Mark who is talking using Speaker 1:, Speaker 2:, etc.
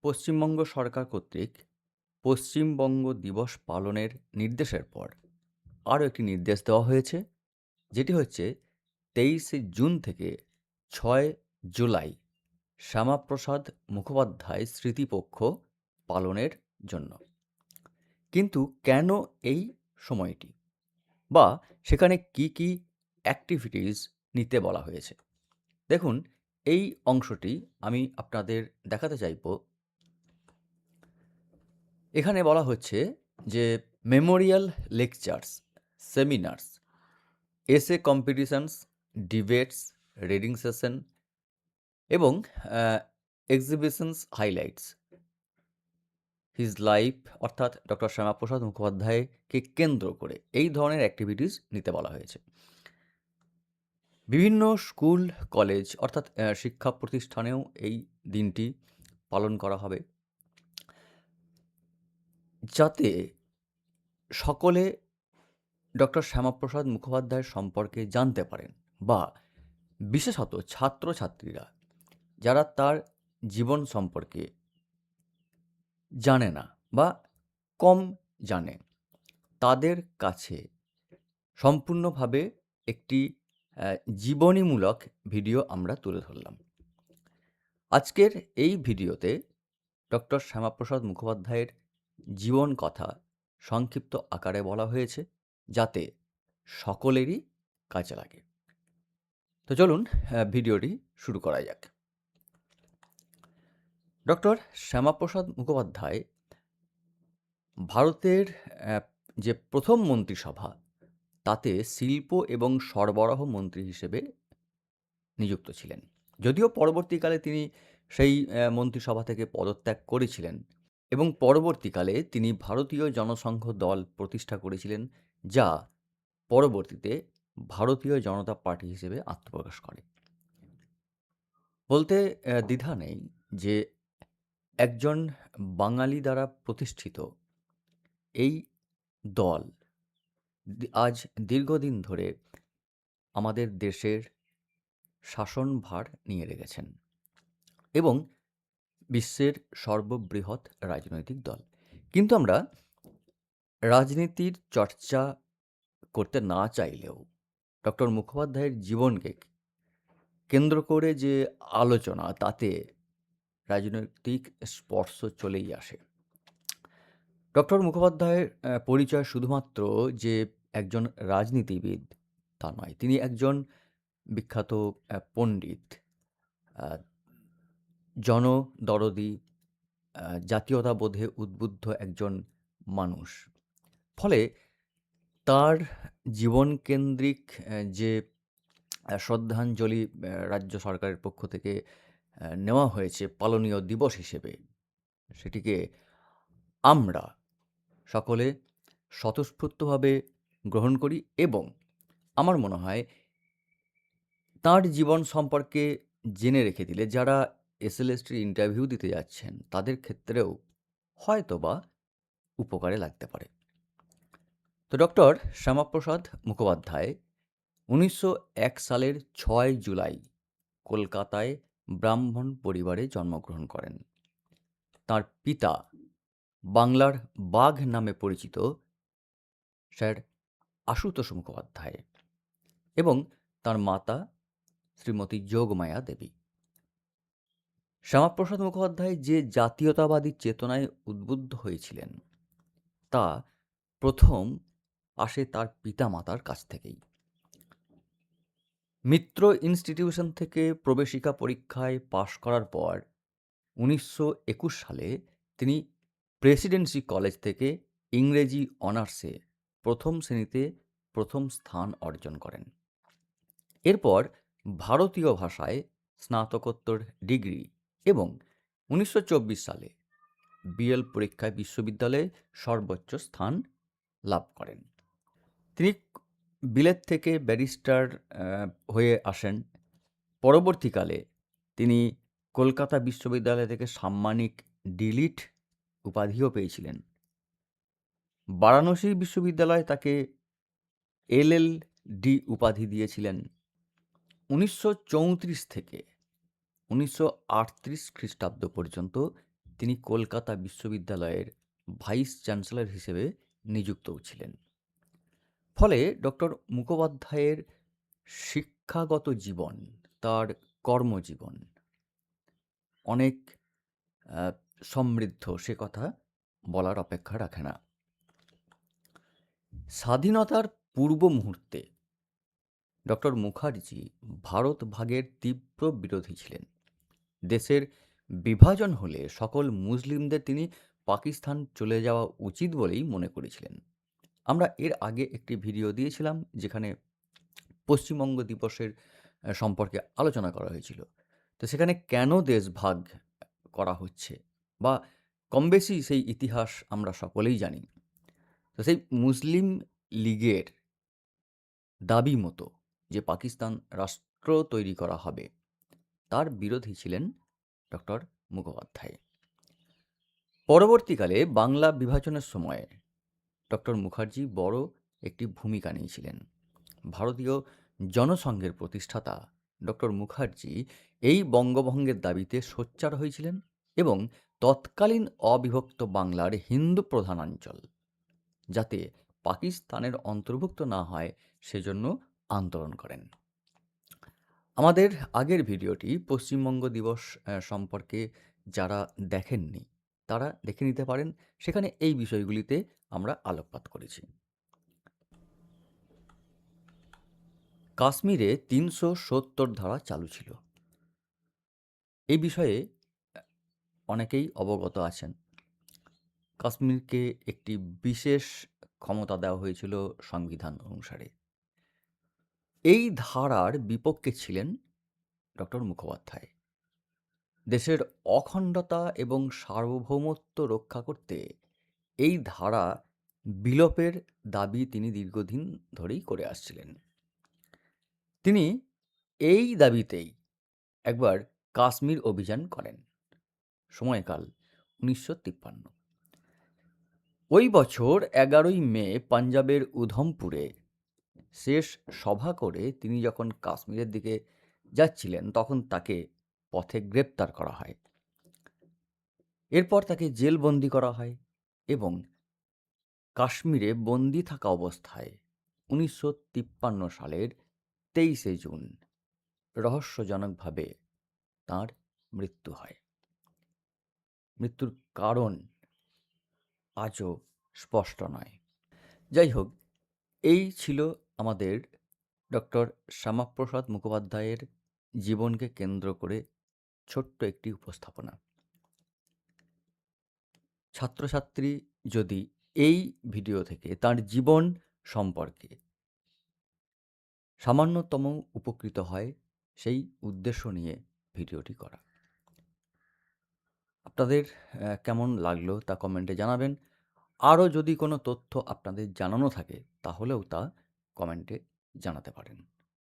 Speaker 1: পশ্চিমবঙ্গ সরকার কর্তৃক পশ্চিমবঙ্গ দিবস পালনের নির্দেশের পর আরও একটি নির্দেশ দেওয়া হয়েছে, যেটি হচ্ছে 23শে জুন থেকে 6 জুলাই শ্যামাপ্রসাদ মুখোপাধ্যায় স্মৃতিপক্ষ পালনের জন্য। কিন্তু কেন এই সময়টি, বা সেখানে কি কি অ্যাক্টিভিটিস নিতে বলা হয়েছে? দেখুন, এই অংশটি আমি আপনাদের দেখাতে চাইব। এখানে বলা হচ্ছে যে মেমোরিয়াল লেকচার্স, সেমিনার্স, এসে কম্পিটিশনস, ডিবেটস, রিডিং সেশন এবং এক্সিবিশনস হাইলাইটস হিজ লাইফ, অর্থাৎ ডক্টর শ্যামাপ্রসাদ মুখোপাধ্যায়কে কেন্দ্র করে এই ধরনের অ্যাক্টিভিটিস নিতে বলা হয়েছে। বিভিন্ন স্কুল, কলেজ অর্থাৎ শিক্ষা প্রতিষ্ঠানেও এই দিনটি পালন করা হবে, যাতে সকলে ডক্টর শ্যামাপ্রসাদ মুখোপাধ্যায় সম্পর্কে জানতে পারেন, বা বিশেষত ছাত্রছাত্রীরা যারা তার জীবন সম্পর্কে জানে না বা কম জানে, তাদের কাছে সম্পূর্ণভাবে একটি জীবনীমূলক ভিডিও আমরা তুলে ধরলাম। আজকের এই ভিডিওতে ডক্টর শ্যামাপ্রসাদ মুখোপাধ্যায়ের জীবন কথা সংক্ষিপ্ত আকারে বলা হয়েছে, যাতে সকলেরই কাজে লাগে। তো চলুন ভিডিওটি শুরু করা যাক। ডক্টর শ্যামাপ্রসাদ মুখোপাধ্যায় ভারতের যে প্রথম মন্ত্রিসভা, তাতে শিল্প এবং সরবরাহ মন্ত্রী হিসেবে নিযুক্ত ছিলেন। যদিও পরবর্তীকালে তিনি সেই মন্ত্রিসভা থেকে পদত্যাগ করেছিলেন এবং পরবর্তীকালে তিনি ভারতীয় জনসংঘ দল প্রতিষ্ঠা করেছিলেন, যা পরবর্তীতে ভারতীয় জনতা পার্টি হিসেবে আত্মপ্রকাশ করে। বলতে দ্বিধা নেই যে একজন বাঙালি দ্বারা প্রতিষ্ঠিত এই দল আজ দীর্ঘদিন ধরে আমাদের দেশের শাসনভার নিয়ে রেখেছেন এবং বিশ্বের সর্ববৃহৎ রাজনৈতিক দল। কিন্তু আমরা রাজনীতির চর্চা করতে না চাইলেও ডক্টর মুখোপাধ্যায়ের জীবনকে কেন্দ্র করে যে আলোচনা, তাতে রাজনৈতিক স্পর্শ চলেই আসে। ডক্টর মুখোপাধ্যায়ের পরিচয় শুধুমাত্র যে একজন রাজনীতিবিদ তা নয়, তিনি একজন বিখ্যাত পণ্ডিত, জনদরদি, জাতীয়তাবোধে উদ্বুদ্ধ একজন মানুষ। ফলে তার জীবনকেন্দ্রিক যে শ্রদ্ধাঞ্জলি রাজ্য সরকারের পক্ষ থেকে নেওয়া হয়েছে পালনীয় দিবস হিসেবে, সেটিকে আমরা সকলে স্বতঃস্ফূর্তভাবে গ্রহণ করি এবং আমার মনে হয় তাঁর জীবন সম্পর্কে জেনে রেখে দিলে যারা এসএলএসটির ইন্টারভিউ দিতে যাচ্ছেন, তাদের ক্ষেত্রেও হয়তোবা উপকারে লাগতে পারে। তো ডক্টর শ্যামাপ্রসাদ মুখোপাধ্যায় 1901 সালের 6 জুলাই কলকাতায় ব্রাহ্মণ পরিবারে জন্মগ্রহণ করেন। তাঁর পিতা বাংলার বাঘ নামে পরিচিত স্যার আশুতোষ মুখোপাধ্যায় এবং তাঁর মাতা শ্রীমতী যোগমায়া দেবী। শ্যামাপ্রসাদ মুখোপাধ্যায় যে জাতীয়তাবাদী চেতনায় উদ্বুদ্ধ হয়েছিলেন, তা প্রথম আসে তার পিতামাতার কাছ থেকেই। মিত্র ইনস্টিটিউশন থেকে প্রবেশিকা পরীক্ষায় পাশ করার পর 1921 সালে তিনি প্রেসিডেন্সি কলেজ থেকে ইংরেজি অনার্সে প্রথম শ্রেণীতে প্রথম স্থান অর্জন করেন। এরপর ভারতীয় ভাষায় স্নাতকোত্তর ডিগ্রি এবং 1924 সালে বিএল পরীক্ষায় বিশ্ববিদ্যালয়ে সর্বোচ্চ স্থান লাভ করেন। তিনি বিলেত থেকে ব্যারিস্টার হয়ে আসেন। পরবর্তীকালে তিনি কলকাতা বিশ্ববিদ্যালয় থেকে সাম্মানিক ডিলিট উপাধিও পেয়েছিলেন। বারাণসী বিশ্ববিদ্যালয় তাকে এলএলডি উপাধি দিয়েছিলেন। 1934 থেকে 1938 খ্রিস্টাব্দ পর্যন্ত তিনি কলকাতা বিশ্ববিদ্যালয়ের ভাইস চ্যান্সেলর হিসেবে নিযুক্তও ছিলেন। ফলে ডক্টর মুখোপাধ্যায়ের শিক্ষাগত জীবন, তার কর্মজীবন অনেক আ সমৃদ্ধ, সে কথা বলার অপেক্ষা রাখে না। স্বাধীনতার পূর্ব মুহূর্তে ডক্টর মুখার্জি ভারত ভাগের তীব্র বিরোধী ছিলেন। দেশের বিভাজন হলে সকল মুসলিমদের তিনি পাকিস্তান চলে যাওয়া উচিত বলেই মনে করেছিলেন। আমরা এর আগে একটি ভিডিও দিয়েছিলাম যেখানে পশ্চিমবঙ্গ দিবসের সম্পর্কে আলোচনা করা হয়েছিল। তো সেখানে কেন দেশ ভাগ করা হচ্ছে বা কমবেশি সেই ইতিহাস আমরা সকলেই জানি। তো সেই মুসলিম লীগের দাবি মতো যে পাকিস্তান রাষ্ট্র তৈরি করা হবে, তার বিরোধী ছিলেন ডক্টর মুখোপাধ্যায়। পরবর্তীকালে বাংলা বিভাজনের সময়ে ডক্টর মুখার্জি বড় একটি ভূমিকা নিয়েছিলেন। ভারতীয় জনসংঘের প্রতিষ্ঠাতা ডক্টর মুখার্জি এই বঙ্গভঙ্গের দাবিতে সোচ্চার হয়েছিলেন এবং তৎকালীন অবিভক্ত বাংলার হিন্দু প্রধানাঞ্চল যাতে পাকিস্তানের অন্তর্ভুক্ত না হয় সেজন্য আন্দোলন করেন। আমাদের আগের ভিডিওটি পশ্চিমবঙ্গ দিবস সম্পর্কে যারা দেখেননি তারা দেখে নিতে পারেন। সেখানে এই বিষয়গুলিতে আমরা আলোকপাত করেছি। কাশ্মীরে ৩৭০ ধারা চালু ছিল। এই বিষয়ে অনেকেই অবগত আছেন। কাশ্মীরকে একটি বিশেষ ক্ষমতা দেওয়া হয়েছিল সংবিধান অনুসারে। এই ধারার বিপক্ষে ছিলেন ডক্টর মুখোপাধ্যায়। দেশের অখণ্ডতা এবং সার্বভৌমত্ব রক্ষা করতে এই ধারা বিলোপের দাবি তিনি দীর্ঘদিন ধরেই করে আসছিলেন। তিনি এই দাবিতেই একবার কাশ্মীর অভিযান করেন। সময়কাল ১৯৫৩। ওই বছর ১১ই মে পাঞ্জাবের উধমপুরে শেষ সভা করে তিনি যখন কাশ্মীরের দিকে যাচ্ছিলেন তখন তাকে পথে গ্রেপ্তার করা হয়। এরপর তাকে জেলবন্দি করা হয় এবং কাশ্মীরে বন্দি থাকা অবস্থায় ১৯৫৩ সালের ২৩শে জুন রহস্যজনকভাবে তাঁর মৃত্যু হয়। মৃত্যুর কারণ আজও স্পষ্ট নয়। যাই হোক, এই ছিল আমাদের ডক্টর শ্যামাপ্রসাদ মুখোপাধ্যায়ের জীবনকে কেন্দ্র করে ছোট্ট একটি উপস্থাপনা। ছাত্রছাত্রী যদি এই ভিডিও থেকে তার জীবন সম্পর্কে সামান্যতম উপকৃত হয়, সেই উদ্দেশ্য নিয়ে ভিডিওটি করা। আপনাদের কেমন লাগলো তা কমেন্টে জানাবেন। আরও যদি কোনো তথ্য আপনাদের জানানো থাকে তাহলেও তা কমেন্টে জানাতে পারেন।